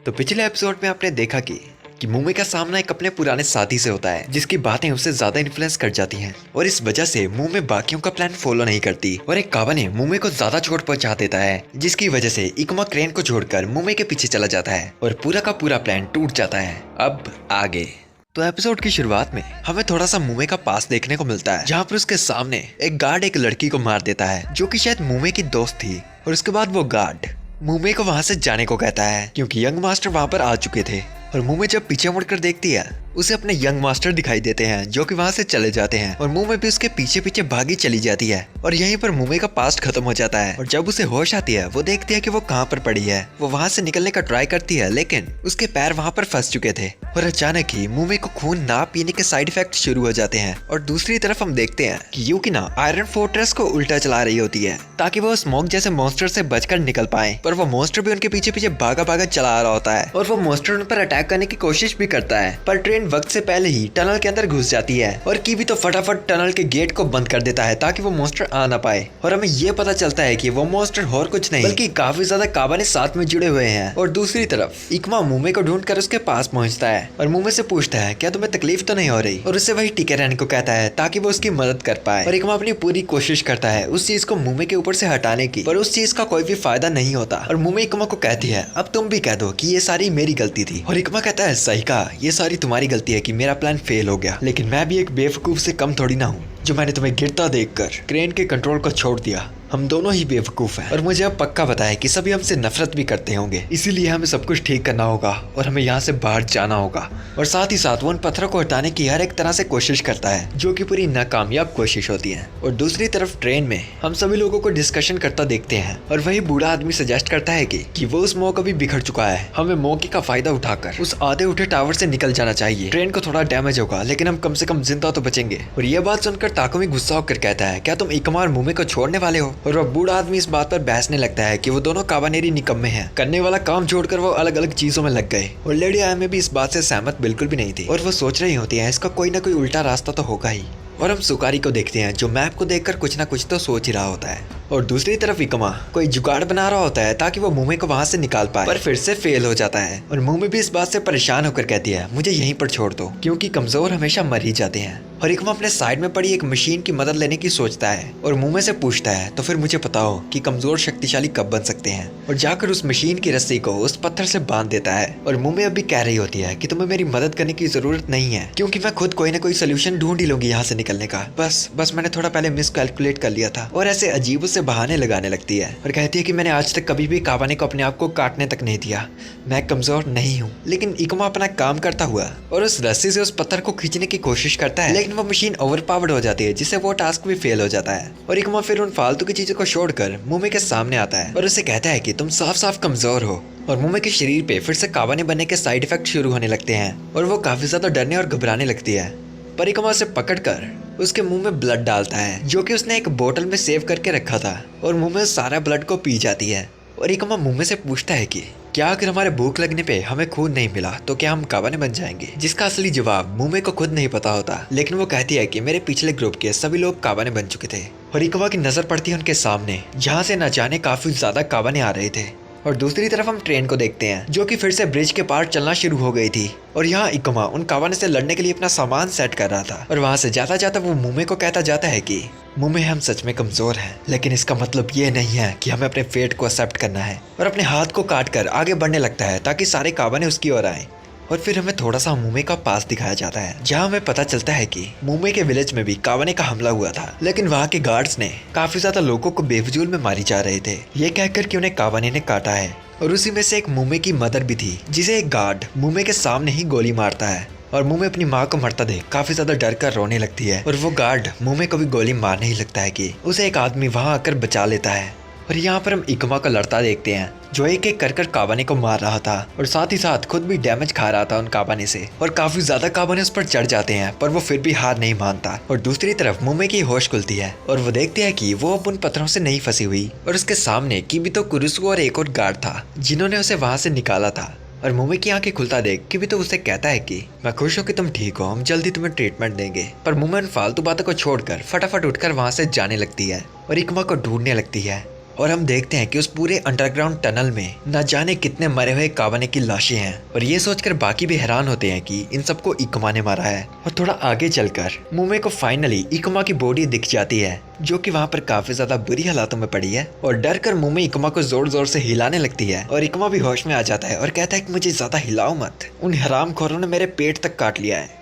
तो पिछले एपिसोड में आपने देखा कि मुमे का सामना एक अपने पुराने साथी से होता है जिसकी बातें उससे ज्यादा इन्फ्लुएंस कर जाती हैं और इस वजह से मुमे बाकियों का प्लान फॉलो नहीं करती और एक कावाने मुमे को ज्यादा चोट पहुंचा देता है जिसकी वजह से इकुमा क्रेन को छोड़कर मुमे के पीछे चला जाता है और पूरा का पूरा प्लान टूट जाता है। अब आगे तो एपिसोड की शुरुआत में हमें थोड़ा सा मुमे का पास देखने को मिलता है जहाँ पर उसके सामने एक गार्ड एक लड़की को मार देता है जो कि शायद मुमे की दोस्त थी और उसके बाद वो गार्ड मुमे को वहां से जाने को कहता है क्योंकि यंग मास्टर वहां पर आ चुके थे और मुमे जब पीछे मुड़कर देखती है उसे अपने यंग मास्टर दिखाई देते हैं जो कि वहां से चले जाते हैं और मुमे भी उसके पीछे पीछे भागी चली जाती है और यहीं पर मुमे का पास्ट खत्म हो जाता है और जब उसे होश आती है वो देखती है कि वो कहां पर पड़ी है। वो वहां से निकलने का ट्राई करती है लेकिन उसके पैर वहां पर फंस चुके थे और अचानक ही मुमे को खून ना पीने के साइड इफेक्ट शुरू हो जाते हैं और दूसरी तरफ हम देखते हैं कि यूकिना आयरन फोर्ट्रेस को उल्टा चला रही होती है ताकि वो स्मोक जैसे मॉन्स्टर से बचकर निकल पाए, पर वो मॉन्स्टर भी उनके पीछे पीछे भागा भागा चला आ रहा होता है और वो मॉन्स्टर उन पर अटैक करने की कोशिश भी करता है, पर ट्रेन वक्त से पहले ही टनल के अंदर घुस जाती है और कीवी तो फटाफट टनल के गेट को बंद कर देता है ताकि वो मॉन्स्टर आ ना पाए और हमें ये पता चलता है कि वो मॉन्स्टर और कुछ नहीं बल्कि काफी ज्यादा कावाने साथ में जुड़े हुए हैं। और दूसरी तरफ इकुमा मुमे को ढूंढकर उसके पास पहुंचता है और मुमे से पूछता है क्या तुम्हें तकलीफ तो नहीं हो रही और उससे वही टिके रहने को कहता है ताकि वो उसकी मदद कर पाए और इकुमा अपनी पूरी कोशिश करता है उस चीज को मुमे के ऊपर से हटाने की, पर उस चीज का कोई भी फायदा नहीं होता और मुमे इकुमा को कहती है अब तुम भी कह दो कि ये सारी मेरी गलती थी और इकुमा कहता है सही कहा, ये सारी तुम्हारी गलती है कि मेरा प्लान फेल हो गया, लेकिन मैं भी एक बेवकूफ से कम थोड़ी ना हूँ जो मैंने तुम्हें गिरता देखकर क्रेन के कंट्रोल को छोड़ दिया। हम दोनों ही बेवकूफ हैं और मुझे अब पक्का पता है कि सभी हमसे नफरत भी करते होंगे, इसीलिए हमें सब कुछ ठीक करना होगा और हमें यहाँ से बाहर जाना होगा। और साथ ही साथ वो उन पत्थरों को हटाने की हर एक तरह से कोशिश करता है जो कि पूरी नाकामयाब कोशिश होती है। और दूसरी तरफ ट्रेन में हम सभी लोगों को डिस्कशन करता देखते हैं और वही बूढ़ा आदमी सजेस्ट करता है कि वो उस मौका भी बिखर चुका है, हमें मौके का फायदा उठाकर उस आधे उठे टावर से निकल जाना चाहिए। ट्रेन को थोड़ा डैमेज होगा लेकिन हम कम से कम जिंदा तो बचेंगे। और ये बात सुनकर ताकुमी गुस्सा होकर कहता है क्या तुम इकुमा और मुमे को छोड़ने वाले हो? और वह बूढ़ा आदमी इस बात पर बहसने लगता है कि वो दोनों कावानेरी निकम्मे हैं, करने वाला काम छोड़कर वो अलग अलग चीजों में लग गए। और लेडी आय में भी इस बात से सहमत बिल्कुल भी नहीं थी और वो सोच रही होती है इसका कोई ना कोई उल्टा रास्ता तो होगा ही। और हम सुकारी को देखते हैं जो मैप को देखकर कुछ ना कुछ तो सोच ही रहा होता है और दूसरी तरफ इकुमा कोई जुगाड़ बना रहा होता है ताकि वो मुमे को वहां से निकाल पाए, पर फिर से फेल हो जाता है और मुमे भी इस बात से परेशान होकर कहती है मुझे यहीं पर छोड़ दो क्योंकि कमजोर हमेशा मर ही जाते हैं। और इकुमा अपने साइड में पड़ी एक मशीन की मदद लेने की सोचता है और मुमे से पूछता है तो फिर मुझे बताओ कि कमजोर शक्तिशाली कब बन सकते हैं, और जाकर उस मशीन की रस्सी को उस पत्थर से बांध देता है। और मुमे अभी कह रही होती है कि तुम्हें मेरी मदद करने की जरूरत नहीं है क्योंकि मैं खुद कोई ना कोई सोल्यूशन ढूंढ ही लूंगी यहाँ से निकलने का, बस मैंने थोड़ा पहले मिस कैलकुलेट कर लिया था। और ऐसे अजीब से बहाने लगाने लगती है और कहती है कि मैंने आज तक कभी भी कावाने को अपने आप को काटने तक नहीं दिया, मैं कमजोर नहीं हूँ। लेकिन इकुमा अपना काम करता हुआ और उस रस्सी से उस पत्थर को खींचने की कोशिश करता है लेकिन वो मशीन ओवरपावर्ड हो जाती है जिससे वो टास्क भी फेल हो जाता है। और इकुमा फिर उन फालतू की चीजों को छोड़कर मुमे के सामने आता है और उसे कहता है कि तुम साफ साफ कमजोर हो। और मुमे के शरीर पे फिर से कावाने बनने के साइड इफेक्ट शुरू होने लगते हैं और वो काफी ज्यादा डरने और घबराने लगती है। पर इकुमा उसे पकड़कर उसके मुंह में ब्लड डालता है जो कि उसने एक बोतल में सेव करके रखा था और मुंह में सारा ब्लड को पी जाती है। और इकुमा मुंह से पूछता है कि क्या अगर हमारे भूख लगने पे हमें खून नहीं मिला तो क्या हम कावाने बन जाएंगे, जिसका असली जवाब मुमे को खुद नहीं पता होता। लेकिन वो कहती है कि मेरे पिछले ग्रुप के सभी लोग कावाने बन चुके थे। और इकुमा की नजर पड़ती है उनके सामने जहाँ से न जाने काफी ज्यादा कावाने आ रहे थे। और दूसरी तरफ हम ट्रेन को देखते हैं जो कि फिर से ब्रिज के पार चलना शुरू हो गई थी और यहाँ इकुमा उन कावाने से लड़ने के लिए अपना सामान सेट कर रहा था। और वहाँ से जाता जाता वो मुमे को कहता जाता है कि मुमे हम सच में कमजोर हैं लेकिन इसका मतलब ये नहीं है कि हमें अपने फेट को एक्सेप्ट करना है। और अपने हाथ को काट कर आगे बढ़ने लगता है ताकि सारे कावाने उसकी ओर आए। और फिर हमें थोड़ा सा मुमे का पास दिखाया जाता है जहाँ हमें पता चलता है कि मुमे के विलेज में भी कावाने का हमला हुआ था लेकिन वहाँ के गार्ड्स ने काफी ज्यादा लोगों को बेवजूल में मारी जा रहे थे ये कहकर कि उन्हें कावाने ने काटा है। और उसी में से एक मुमे की मदर भी थी जिसे एक गार्ड मुमे के सामने ही गोली मारता है और मुमे अपनी माँ को मरता देख काफी ज्यादा डर कर रोने लगती है। और वो गार्ड मुमे को भी गोली मारने ही लगता है कि उसे एक आदमी वहाँ आकर बचा लेता है। और यहाँ पर हम इकुमा का लड़ता देखते हैं जो एक एक कर कावाने को मार रहा था और साथ ही साथ खुद भी डैमेज खा रहा था उन कावाने से। और काफी ज्यादा कावाने उस पर चढ़ जाते हैं पर वो फिर भी हार नहीं मानता। और दूसरी तरफ मुमे की होश खुलती है और वो देखती है कि वो अब उन पत्थरों से नहीं फंसी हुई और उसके सामने किबितो कुरुसु और एक और गार्ड था जिन्होंने उसे वहां से निकाला था। और मुमे की आंखें खुलता देख किबितो उसे कहता है कि मैं खुश हूँ कि तुम ठीक हो, हम जल्दी तुम्हें ट्रीटमेंट देंगे। पर मुमे उन फालतू बातों को छोड़कर फटाफट उठकर वहां से जाने लगती है और इकुमा को ढूंढने लगती है। और हम देखते हैं कि उस पूरे अंडरग्राउंड टनल में न जाने कितने मरे हुए कावाने की लाशें हैं। और ये सोचकर बाकी भी हैरान होते हैं कि इन सबको इकुमा ने मारा है। और थोड़ा आगे चलकर मुमे को फाइनली इकुमा की बॉडी दिख जाती है, जो कि वहाँ पर काफी ज्यादा बुरी हालातों में पड़ी है। और डर कर मुमे इकुमा को जोर जोर से हिलाने लगती है और इकुमा भी होश में आ जाता है और कहता है कि मुझे ज्यादा हिलाओ मत, उन हरामखोरों ने मेरे पेट तक काट लिया है।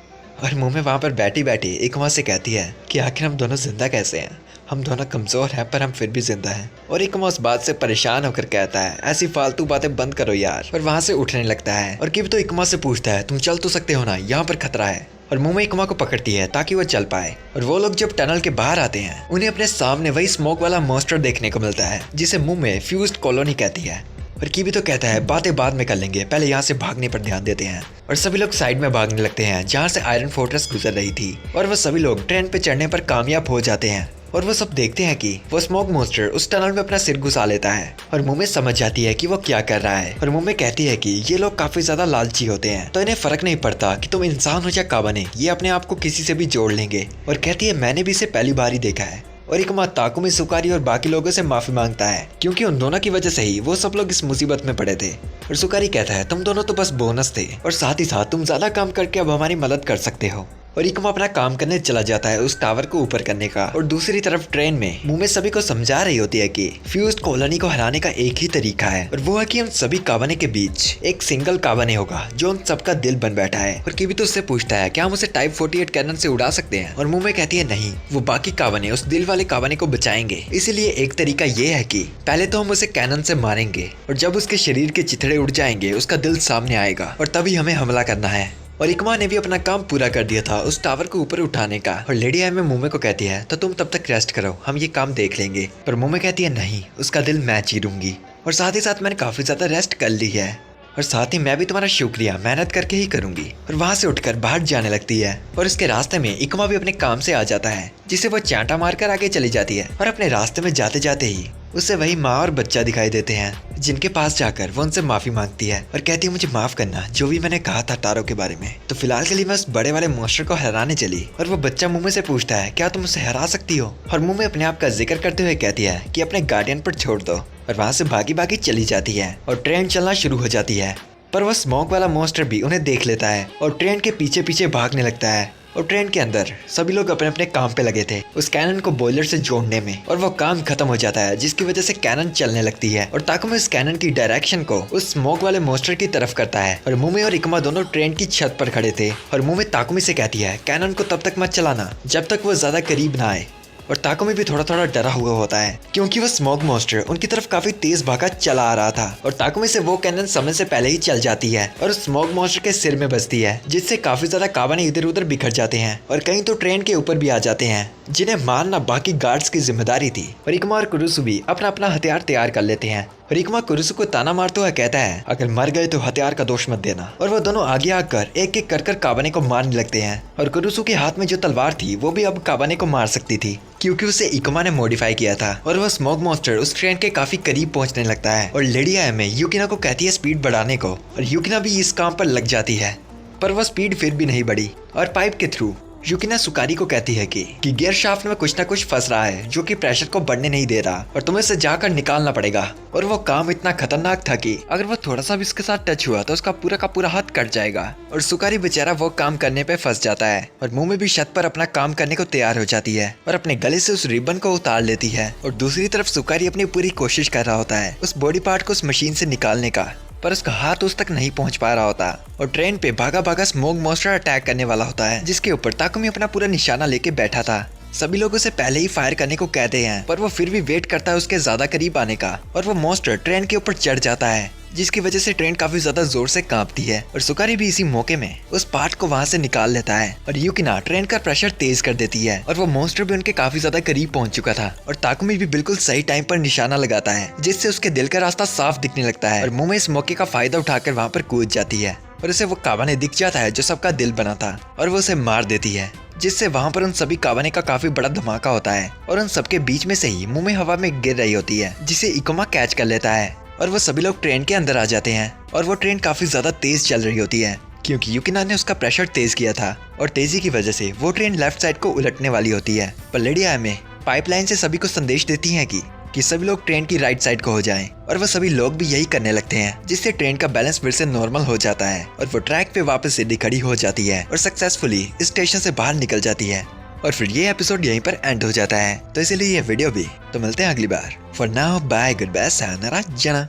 और मुमे वहाँ पर बैठी बैठी इकुमा से कहती है कि आखिर हम दोनों जिंदा कैसे हैं, हम दोनों कमजोर हैं पर हम फिर भी जिंदा हैं। और इकुमा उस बात से परेशान होकर कहता है ऐसी फालतू बातें बंद करो यार। और वहाँ से उठने लगता है और किब तो इकुमा से पूछता है तुम चल तो सकते हो ना, यहाँ पर खतरा है। और मुमे इकुमा को पकड़ती है ताकि वो चल पाए। और वो लोग जब टनल के बाहर आते हैं उन्हें अपने सामने वही स्मोक वाला मॉन्स्टर देखने को मिलता है जिसे मुमे फ्यूज्ड कॉलोनी कहती है। और कीबी तो कहता है बातें बाद में कर लेंगे, पहले यहाँ से भागने पर ध्यान देते हैं। और सभी लोग साइड में भागने लगते हैं जहाँ से आयरन फोर्ट्रेस गुजर रही थी। और वो सभी लोग ट्रेन पे चढ़ने पर कामयाब हो जाते हैं। और वो सब देखते हैं कि वो स्मोक मॉन्स्टर उस टनल में अपना सिर घुसा लेता है। और मुमे समझ जाती है कि वो क्या कर रहा है। और मुमे कहती है कि ये लोग काफी ज्यादा लालची होते हैं, तो इन्हें फर्क नहीं पड़ता कि तुम इंसान हो या कावाने, ये अपने आप को किसी से भी जोड़ लेंगे। और कहती है मैंने भी इसे पहली बार ही देखा है। और इकुमा ताकुमी, सुकारी और बाकी लोगों से माफी मांगता है क्योंकि उन दोनों की वजह से ही वो सब लोग इस मुसीबत में पड़े थे। और सुकारी कहता है तुम दोनों तो बस बोनस थे और साथ ही साथ तुम ज्यादा काम करके अब हमारी मदद कर सकते हो। और इकुमा अपना काम करने चला जाता है उस टावर को ऊपर करने का। और दूसरी तरफ ट्रेन में मुमे सभी को समझा रही होती है कि फ्यूज्ड कॉलोनी को हराने का एक ही तरीका है और वो है कि उन सभी कावाने के बीच एक सिंगल कावाने होगा जो उन सबका दिल बन बैठा है। और किबी तो उससे पूछता है क्या हम उसे टाइप 48 कैनन से उड़ा सकते हैं। और मुमे कहती है नहीं, वो बाकी कावाने उस दिल वाले कावाने को बचाएंगे, इसीलिए एक तरीका ये है कि पहले तो हम उसे कैनन से मारेंगे और जब उसके शरीर के चिथड़े उड़ जाएंगे उसका दिल सामने आएगा और तभी हमें हमला करना है। और इकुमा ने भी अपना काम पूरा कर दिया था उस टावर को ऊपर उठाने का। और लेडी आई में मुमे को कहती है तो तुम तब तक रेस्ट करो, हम ये काम देख लेंगे। पर मुमे कहती है नहीं, उसका दिल मैं चीरूंगी और साथ ही साथ मैंने काफी ज्यादा रेस्ट कर ली है और साथ ही मैं भी तुम्हारा शुक्रिया मेहनत करके ही करूंगी। और वहाँ से उठकर बाहर जाने लगती है और इसके रास्ते में इकुमा भी अपने काम से आ जाता है जिसे वो चांटा मारकर आगे चली जाती है। और अपने रास्ते में जाते जाते ही उसे वही माँ और बच्चा दिखाई देते हैं जिनके पास जाकर वो उनसे माफी मांगती है और कहती है मुझे माफ करना जो भी मैंने कहा था टारो के बारे में। तो फिलहाल के लिए मैं उस बड़े वाले मॉन्स्टर को हराने चली। और वो बच्चा मुमे से पूछता है क्या तुम उसे हरा सकती हो। और मुमे अपने आप का जिक्र करते हुए कहती है कि अपने गार्डियन पर छोड़ दो। और वहाँ से भागी भागी चली जाती है और ट्रेन चलना शुरू हो जाती है। पर वह स्मोक वाला मॉन्स्टर भी उन्हें देख लेता है और ट्रेन के पीछे पीछे भागने लगता है। और ट्रेन के अंदर सभी लोग अपने अपने काम पे लगे थे उस कैनन को बॉयलर से जोड़ने में। और वो काम खत्म हो जाता है जिसकी वजह से कैनन चलने लगती है। और ताकुमी इस कैनन की डायरेक्शन को उस स्मोक वाले मॉन्स्टर की तरफ करता है। और मुमे और इकुमा दोनों ट्रेन की छत पर खड़े थे। और मुमे ताकुमी से कहती है कैनन को तब तक मत चलाना जब तक वो ज्यादा करीब ना आए। और ताकुमी भी थोड़ा थोड़ा डरा हुआ होता है क्योंकि वो स्मोक मॉन्स्टर उनकी तरफ काफी तेज भागा चला आ रहा था। और ताकुमी से वो कैनन समय से पहले ही चल जाती है और स्मोक मॉन्स्टर के सिर में बजती है जिससे काफी ज्यादा कावाने इधर उधर बिखर जाते हैं और कहीं तो ट्रेन के ऊपर भी आ जाते हैं जिन्हें मारना बाकी गार्ड्स की जिम्मेदारी थी। और इकुमा और कुरुसु भी अपना अपना हथियार तैयार कर लेते हैं। और इकुमा कुरुसु को ताना मारते हुए कहता है अगर मर गए तो हथियार का दोष मत देना। और वो दोनों आगे आकर एक एक कर कावाने को मारने लगते हैं। और कुरुसु के हाथ में जो तलवार थी वो भी अब कावाने को मार सकती थी क्योंकि उसे इकुमा ने मॉडिफाई किया था। और वह स्मोक मॉन्स्टर उस ट्रेन के काफी करीब पहुंचने लगता है और लेडी आई में यूकिना को कहती है स्पीड बढ़ाने को। और यूकिना भी इस काम पर लग जाती है पर वह स्पीड फिर भी नहीं बढ़ी। और पाइप के थ्रू यूकिना सुकारी को कहती है कि गियर शाफ्ट में कुछ ना कुछ फंस रहा है जो कि प्रेशर को बढ़ने नहीं दे रहा और तुम्हें इसे जाकर निकालना पड़ेगा। और वो काम इतना खतरनाक था कि अगर वो थोड़ा सा भी इसके साथ टच हुआ तो उसका पूरा का पूरा हाथ कट जाएगा। और सुकारी बेचारा वो काम करने पे फंस जाता है और मुमे भी छत पर अपना काम करने को तैयार हो जाती है और अपने गले से उस रिबन को उतार लेती है। और दूसरी तरफ सुकारी अपनी पूरी कोशिश कर रहा होता है उस बॉडी पार्ट को उस मशीन से निकालने का, पर उसका हाथ उस तक नहीं पहुंच पा रहा होता। और ट्रेन पे भागा भागा स्मोक मॉन्स्टर अटैक करने वाला होता है जिसके ऊपर ताकुमी अपना पूरा निशाना लेके बैठा था। सभी लोग उसे पहले ही फायर करने को कहते हैं पर वो फिर भी वेट करता है उसके ज्यादा करीब आने का। और वो मॉन्स्टर ट्रेन के ऊपर चढ़ जाता है जिसकी वजह से ट्रेन काफी ज्यादा जोर से कांपती है। और सुकारी भी इसी मौके में उस पार्ट को वहां से निकाल लेता है और यूकिना ट्रेन का प्रेशर तेज कर देती है। और वो मॉन्स्टर भी उनके काफी ज्यादा करीब पहुंच चुका था और ताकुमी भी बिल्कुल सही टाइम पर निशाना लगाता है जिससे उसके दिल का रास्ता साफ दिखने लगता है। और मुमे इस मौके का फायदा उठाकर वहाँ पर कूद जाती है और उसे वो कावाने दिख जाता है जो सबका दिल बना था और वो उसे मार देती है जिससे वहाँ पर उन सभी कावाने का काफी बड़ा धमाका होता है। और उन सबके बीच में से ही मुमे हवा में गिर रही होती है जिसे इकुमा कैच कर लेता है और वो सभी लोग ट्रेन के अंदर आ जाते हैं। और वो ट्रेन काफी ज्यादा तेज चल रही होती है क्योंकि यूकिना ने उसका प्रेशर तेज किया था और तेजी की वजह से वो ट्रेन लेफ्ट साइड को उलटने वाली होती है। पर लेडी आई में पाइपलाइन से सभी को संदेश देती है कि कि सभी लोग ट्रेन की राइट साइड को हो जाएं और वो सभी लोग भी यही करने लगते हैं, जिससे ट्रेन का बैलेंस फिर से नॉर्मल हो जाता है और वो ट्रैक पे वापस सीधी खड़ी हो जाती है और सक्सेसफुली स्टेशन से बाहर निकल जाती है। और फिर ये एपिसोड यहीं पर एंड हो जाता है। तो इसीलिए ये वीडियो भी। तो मिलते हैं अगली बार। For now bye, goodbye, sayonara, जना।